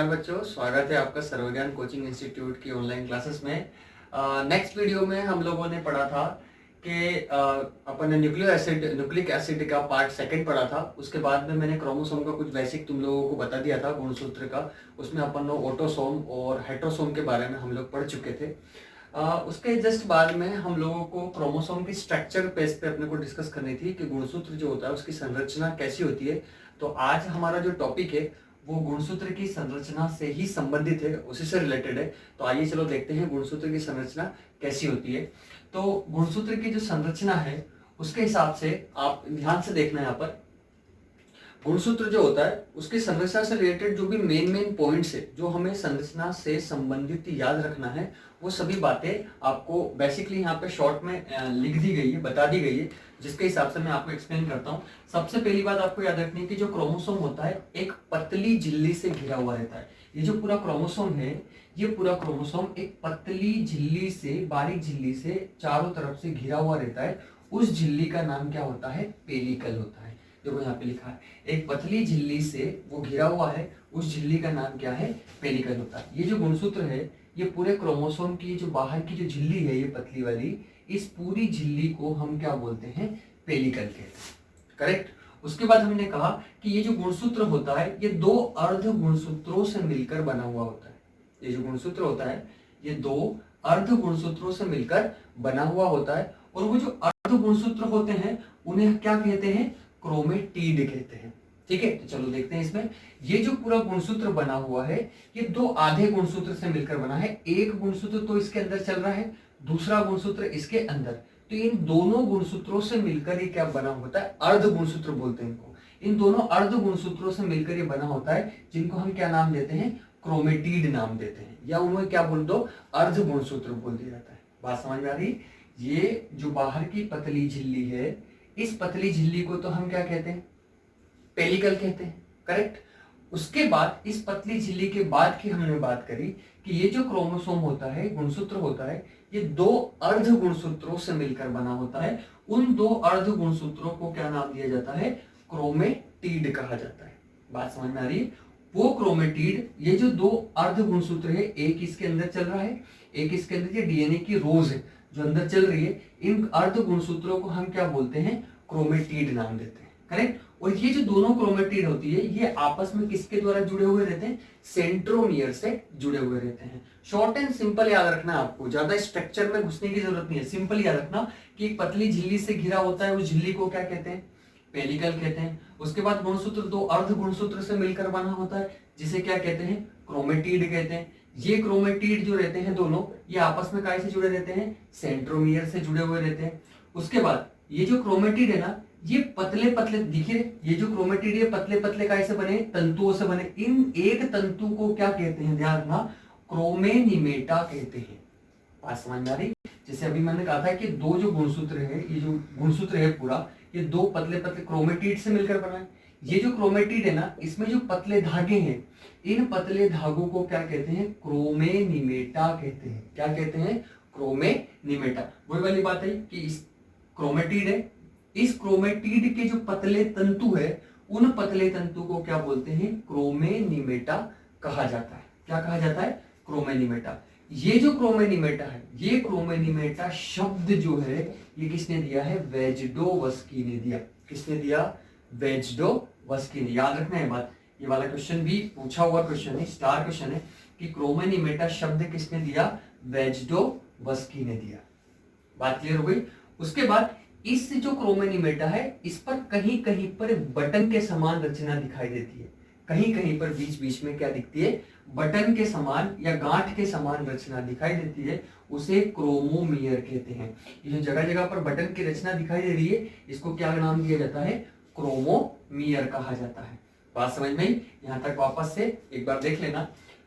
नमस्कार बच्चों, स्वागत है आपका सर्वज्ञान कोचिंग इंस्टीट्यूट की ऑनलाइन क्लासेस में। नेक्स्ट वीडियो में हम लोगों ने पढ़ा था कि अपन ने न्यूक्लिक एसिड का पार्ट सेकंड पढ़ा था। उसके बाद में मैंने क्रोमोसोम का कुछ बेसिक तुम लोगों को बता दिया था गुणसूत्र का। उसमें अपन ने ऑटोसोम और हेट्रोसोम के बारे में हम लोग पढ़ चुके थे। उसके जस्ट बाद में हम लोगों को क्रोमोसोम की स्ट्रक्चर बेस पे अपने को डिस्कस करनी थी कि गुणसूत्र जो होता है उसकी संरचना कैसी होती है। तो आज हमारा जो टॉपिक है वो गुणसूत्र की संरचना से ही संबंधित है, उसी से रिलेटेड है। तो आइए चलो देखते हैं गुणसूत्र की संरचना कैसी होती है। तो गुणसूत्र की जो संरचना है उसके हिसाब से आप ध्यान से देखना यहाँ पर गुणसूत्र जो होता है उसकी संरचना से रिलेटेड जो भी मेन पॉइंट्स है जो हमें संरचना से संबंधित याद रखना है, वो सभी बातें आपको बेसिकली यहाँ पे शॉर्ट में लिख दी गई है, बता दी गई है, जिसके हिसाब से मैं आपको एक्सप्लेन करता हूँ। सबसे पहली बात आपको याद रखनी है कि जो क्रोमोसोम होता है एक पतली झिल्ली से घिरा हुआ रहता है। ये जो पूरा क्रोमोसोम है, ये पूरा क्रोमोसोम एक पतली झिल्ली से, बारीक झिल्ली से चारों तरफ से घिरा हुआ रहता है। उस झिल्ली का नाम क्या होता है? पेलिकल होता है। देखो यहाँ पे लिखा है एक पतली झिल्ली से वो घिरा हुआ है, उस झिल्ली का नाम क्या है? पेलिकल होता है। ये जो गुणसूत्र है ये पूरे क्रोमोसोम की जो बाहर की जो झिल्ली है, ये पतली वाली, इस पूरी झिल्ली को हम क्या बोलते हैं? पेलिकल कहते हैं। करेक्ट। उसके बाद हमने कहा कि ये जो गुणसूत्र होता है ये दो अर्ध गुणसूत्रों से मिलकर बना हुआ होता है। ये जो गुणसूत्र होता है ये दो अर्ध गुणसूत्रों से मिलकर बना हुआ होता है। और वो जो अर्ध गुणसूत्र होते हैं उन्हें क्या कहते हैं? क्रोमेटिड कहते हैं। ठीक है, तो चलो देखते हैं इसमें। ये जो पूरा गुणसूत्र बना हुआ है ये दो आधे गुणसूत्र से मिलकर बना है। एक गुणसूत्र तो इसके अंदर चल रहा है, दूसरा गुणसूत्र इसके अंदर। तो इन दोनों गुणसूत्रों से मिलकर ये क्या बना होता है? अर्ध गुणसूत्र बोलते हैं इनको। इन दोनों अर्ध गुणसूत्रों से मिलकर ये बना होता है, जिनको हम क्या नाम देते हैं? क्रोमेटिड नाम देते हैं, या उन्हें क्या बोल दो? अर्ध गुणसूत्र बोल दिया जाता है। बात समझ में आ रही? ये जो बाहर की पतली झिल्ली है, इस पतली झिल्ली को तो हम क्या कहते हैं? पेलिकल कहते हैं। करेक्ट। उसके बाद इस पतली झिल्ली के बाद की हमने बात करी कि ये जो क्रोमोसोम होता है, गुणसूत्र होता है, ये दो अर्ध गुणसूत्रों से मिलकर बना होता है। उन दो अर्ध गुणसूत्रों को क्या नाम दिया जाता है? क्रोमेटिड कहा जाता है। बात समझ में आ रही है? वो क्रोमेटिड, ये जो दो अर्ध गुणसूत्र है, एक इसके अंदर चल रहा है, एक इसके अंदर, ये डीएनए की रोज है जो अंदर चल रही है, इन अर्ध गुणसूत्रों को हम क्या बोलते हैं? क्रोमेटिड नाम देते हैं। करेक्ट। और ये जो दोनों क्रोमेटिड होती है ये आपस में किसके द्वारा जुड़े हुए रहते हैं? सेंट्रोमियर से जुड़े हुए रहते हैं। शॉर्ट एंड सिंपल याद रखना है आपको, ज्यादा स्ट्रक्चर में घुसने की जरूरत नहीं है। सिंपल याद रखना कि एक पतली झिल्ली से घिरा होता है, उस झिल्ली को क्या कहते हैं? पेलिकल कहते हैं। उसके बाद गुणसूत्र दो अर्ध गुणसूत्र से मिलकर बना होता है, जिसे क्या कहते हैं? क्रोमेटिड कहते हैं। ये क्रोमेटिड जो रहते हैं दोनों, ये आपस में काय से जुड़े रहते हैं? सेंट्रोमियर से जुड़े हुए रहते हैं। उसके बाद ये जो क्रोमेटिड है ना, ये पतले पतले दिखिए, ये जो क्रोमेटिड ये पतले पतले काय से बने? तंतुओं से बने। इन एक तंतु को क्या कहते हैं? ध्यान रखना, क्रोमेनिमेटा कहते हैं। बात समझ में आ रही? जैसे अभी मैंने कहा था कि दो जो गुणसूत्र है, ये जो गुणसूत्र है पूरा, ये दो पतले पतले क्रोमेटिड से मिलकर बना है। ये जो क्रोमेटिड है ना, इसमें जो पतले धागे हैं, इन पतले धागों को क्या कहते हैं? क्रोमेनिमेटा कहते हैं। क्या कहते हैं? क्रोमेनिमेटा। वही वाली बात है कि इस क्रोमेटिड है, इस क्रोमेटिड के जो पतले तंतु है, उन पतले तंतु को क्या बोलते हैं? क्रोमेनिमेटा कहा जाता है। क्या कहा जाता है? क्रोमेनिमेटा। ये जो क्रोमेनिमेटा है, ये क्रोमेनिमेटा शब्द जो है ये किसने दिया है? वेजडोवस्की ने दिया। किसने दिया? वेजडोवस्की ने। याद रखना है बात, ये वाला क्वेश्चन भी पूछा हुआ क्वेश्चन है, स्टार क्वेश्चन है कि क्रोमेनिमेटा शब्द किसने दिया? वेजडोवस्की ने दिया। बात क्लियर हो गई? उसके बाद इस जो क्रोमेनिमेटा है, इस पर कहीं कहीं पर बटन के समान रचना दिखाई देती है। कहीं कहीं पर बीच बीच में क्या दिखती है? बटन के समान या गांठ के समान रचना दिखाई देती है, उसे क्रोमोमियर कहते हैं। ये जो जगह जगह पर बटन की रचना दिखाई दे रही है, इसको क्या नाम दिया जाता है? क्रोमोमियर कहा जाता है। बात समझ में आई? यहां तक वापस से एक बार देख लेना।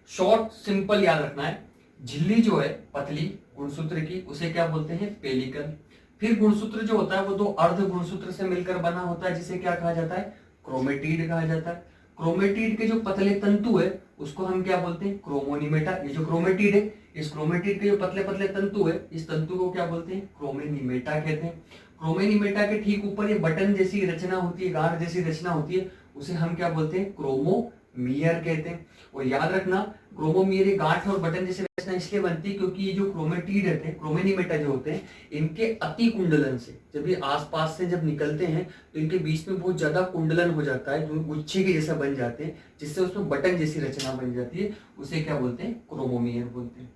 शॉर्ट सिंपल याद रखना है, झिल्ली जो है पतली गुणसूत्र की, उसे क्या बोलते हैं? पेलिकल। फिर गुणसूत्र जो होता है वो दो अर्ध गुणसूत्र से मिलकर बना होता है, जिसे क्या कहा जाता है? क्रोमेटिड कहा जाता है। क्रोमेटिड के जो पतले तंतु है उसको हम क्या बोलते हैं? क्रोमोनिमेटा। ये जो क्रोमेटिड है, इस क्रोमेटिड के जो पतले पतले तंतु है, इस तंतु को क्या बोलते हैं? क्रोमेनिमेटा कहते हैं। क्रोमेनिमेटा के ठीक ऊपर ये बटन जैसी रचना होती है, गांठ जैसी रचना होती है, उसे हम क्या बोलते हैं? क्रोमोमियर मीयर कहते हैं। और याद रखना क्रोमोमीयर ये गांठ और बटन जैसे रचना इसलिए बनती है क्योंकि ये जो क्रोमेटिड रहते हैं, क्रोमेनिमेटा जो होते हैं, इनके अति कुंडलन से जब ये आसपास से जब निकलते हैं तो इनके बीच में बहुत ज्यादा कुंडलन हो जाता है, जो गुच्छे के जैसा बन जाते हैं, जिससे उसमें बटन जैसी रचना बन जाती है, उसे क्या बोलते हैं, क्रोमोमीयर बोलते हैं।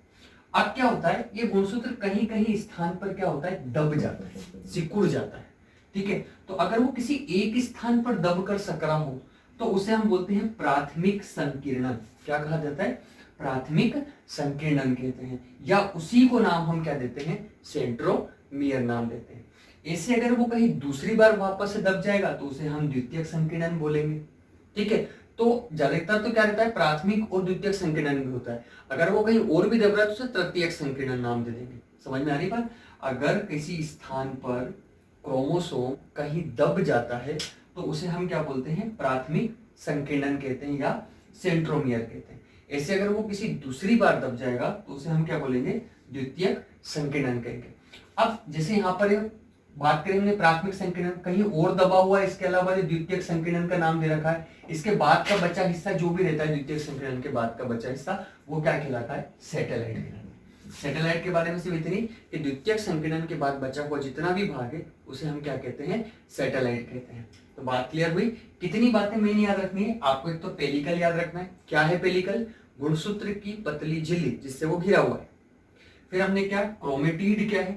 अब क्या होता है, ये गुणसूत्र कहीं कहीं स्थान पर क्या होता है, दब जाता है, सिकुड़ जाता है। ठीक है, तो अगर वो किसी एक स्थान पर दब कर सकरा हो तो उसे हम बोलते हैं प्राथमिक संकीर्णन। क्या कहा जाता है, प्राथमिक संकीर्णन कहते हैं, या उसी को नाम हम क्या देते हैं, सेंट्रोमियर नाम देते हैं। ऐसे अगर वो कहीं दूसरी बार वापस से दब जाएगा तो उसे हम द्वितीयक संकीर्णन बोलेंगे। ठीक है, तो ज्यादातर तो क्या रहता है, प्राथमिक और द्वितीयक संकीर्णन भी होता है। अगर वो कहीं और भी दब रहा है तो उसे तृतीयक संकीर्णन नाम दे देंगे। समझ में आ रही बात। अगर किसी स्थान पर क्रोमोसोम कहीं दब जाता है तो उसे हम क्या बोलते हैं, प्राथमिक संकीर्णन कहते हैं या सेंट्रोमियर कहते हैं। ऐसे अगर वो किसी दूसरी बार दब जाएगा तो उसे हम क्या बोलेंगे, द्वितीयक संकीर्णन कहेंगे। अब जैसे यहाँ पर बात करेंगे प्राथमिक संकीर्णन, कहीं और दबा हुआ है, इसके अलावा द्वितीयक संकीर्णन का नाम दे रखा है, इसके बाद का बचा हिस्सा जो भी रहता है द्वितीयक संकीर्णन के बाद का बचा हिस्सा, वो क्या कहलाता है, सैटेलाइट कहलाता है। सैटेलाइट के बारे में सिर्फ इतनी कि द्वितीयक संकीर्णन के बाद बचा हुआ जितना भी भाग है उसे हम क्या कहते हैं, सैटेलाइट कहते हैं। तो बात क्लियर हुई। कितनी बातें मेन याद रखनी है आपको, एक तो पेलिकल याद रखना है। क्या है पेलिकल, गुणसूत्र की पतली झिल्ली जिससे वो घिरा हुआ है। फिर हमने क्या, क्रोमेटिड क्या है,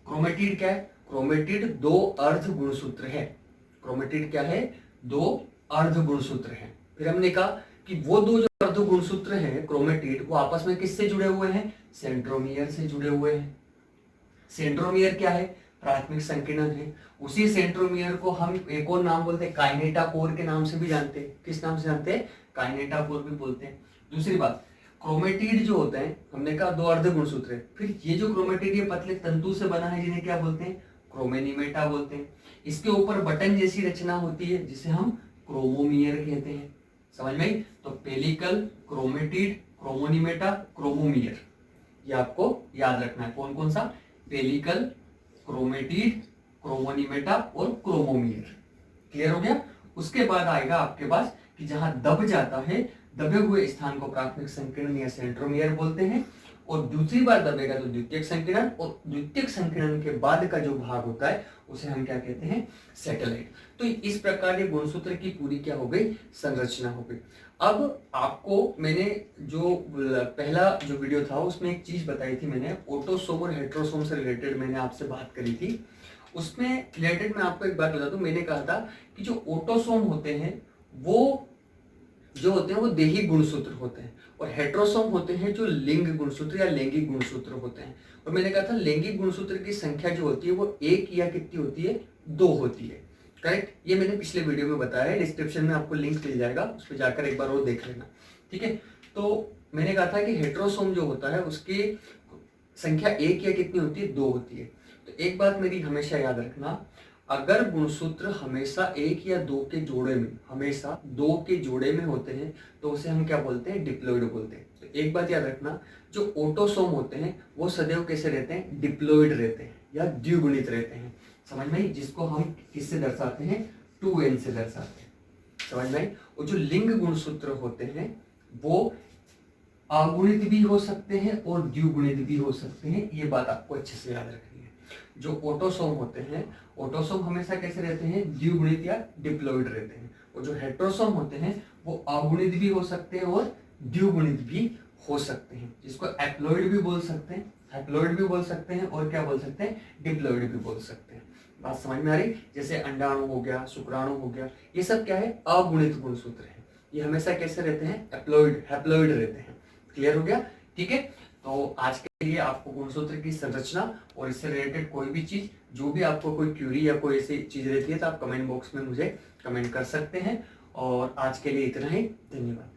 क्रोमेटिड क्या है, क्रोमेटिड दो अर्ध गुणसूत्र है। क्रोमेटिड क्या है, दो अर्ध गुणसूत्र है। फिर हमने कहा कि वो दो जो अर्ध गुणसूत्र हैं क्रोमेटिड, वो आपस में किससे जुड़े हुए हैं, सेंट्रोमियर से जुड़े हुए हैं। सेंट्रोमियर क्या है, प्राथमिक संकीर्णन है। उसी सेंट्रोमियर को हम एक और नाम बोलते हैं, काइनेटाकोर के नाम से भी जानते हैं। किस नाम से जानते हैं, काइनेटाकोर भी बोलते हैं। दूसरी बात, क्रोमेटिड जो होते हैं, हमने कहा दो अर्ध गुणसूत्र है। फिर ये जो क्रोमेटिड ये पतले तंतु से बना है, जिन्हें क्या बोलते हैं, क्रोमेनिमेटा बोलते हैं। इसके ऊपर बटन जैसी रचना होती है जिसे हम क्रोमोमियर कहते हैं। समझ में आई। तो पेलिकल, क्रोमेटिड, क्रोमोनिमेटा, क्रोमोमियर, ये आपको याद रखना है। कौन कौन सा, पेलिकल, क्रोमेटिड, क्रोमोनिमेटा और क्रोमोमियर। क्लियर हो गया। उसके बाद आएगा आपके पास कि जहां दब जाता है, दबे हुए स्थान को प्राथमिक संकीर्णन या सेंट्रोमियर बोलते हैं, और दूसरी बार दबेगा तो द्वितीयक संकीर्णन, और द्वितीयक संकीर्णन के बाद का जो भाग होता है उसे हम क्या कहते हैं, सैटेलाइट। तो इस प्रकार ये गुणसूत्र की पूरी क्या हो गई, संरचना हो गई। अब आपको मैंने जो पहला जो वीडियो था उसमें एक चीज बताई थी, मैंने ऑटोसोम और हेट्रोसोम से रिलेटेड मैंने आपसे बात करी थी। उसमें रिलेटेड मैं आपको एक बात बता दूं, मैंने कहा था कि जो ऑटोसोम होते हैं वो जो होते हैं वो देही गुणसूत्र होते हैं, और हेट्रोसोम होते हैं जो लिंग गुणसूत्र या लैंगिक गुणसूत्र होते हैं। और मैंने कहा था लैंगिक गुणसूत्र की संख्या जो होती है वो एक या कितनी होती है, दो होती है। करेक्ट, ये मैंने पिछले वीडियो में बताया है, डिस्क्रिप्शन में आपको लिंक मिल जाएगा, उस पर जाकर एक बार वो देख लेना। ठीक है, तो मैंने कहा था कि हेट्रोसोम जो होता है उसकी संख्या एक या कितनी होती है, दो होती है। तो एक बात मेरी हमेशा याद रखना, अगर गुणसूत्र हमेशा एक या दो के जोड़े में, हमेशा दो के जोड़े में होते हैं तो उसे हम क्या बोलते हैं, डिप्लॉइड बोलते हैं। तो एक बात याद रखना, जो ऑटोसोम होते हैं वो सदैव कैसे रहते हैं, डिप्लॉइड रहते हैं या द्विगुणित रहते हैं। समझ में आई, जिसको हम किससे दर्शाते हैं, 2n से दर्शाते हैं। समझ में आई। और जो लिंग गुणसूत्र होते हैं वो अगुणित भी हो सकते हैं और द्विगुणित भी हो सकते हैं, ये बात आपको अच्छे से याद रखनी है। जो ऑटोसोम होते हैं, ऑटोसोम हमेशा कैसे रहते हैं, द्विगुणित या डिप्लॉइड रहते हैं। और जो हेट्रोसोम होते हैं वो अगुणित भी हो सकते हैं और द्विगुणित भी हो सकते हैं, जिसको एप्लॉइड भी बोल सकते हैं, हैप्लॉइड भी बोल सकते हैं, और क्या बोल सकते हैं, डिप्लॉइड भी बोल सकते हैं। बात समझ में आ रही। जैसे अंडाणु हो गया, शुक्राणु हो गया, ये सब क्या है, अगुणित गुणसूत्र है। ये हमेशा कैसे रहते हैं, एप्लॉइड, हैप्लॉइड रहते हैं। क्लियर हो गया। ठीक है, तो आज के लिए आपको गुणसूत्र की संरचना और इससे रिलेटेड कोई भी चीज, जो भी आपको कोई क्यूरी या कोई ऐसी चीज रहती है तो आप कमेंट बॉक्स में मुझे कमेंट कर सकते हैं। और आज के लिए इतना ही, धन्यवाद।